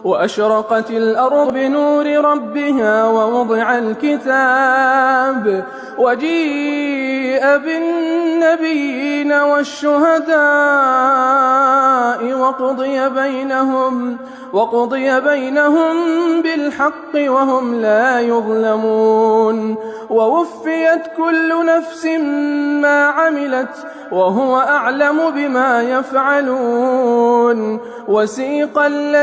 وأشرقت الأرض بنور ربها ووضع الكتاب وجيء بالنبيين والشهداء وقضي بينهم بالحق وهم لا يظلمون ووفيت كل نفس ما عملت وهو أعلم بما يفعلون. وسيق الذين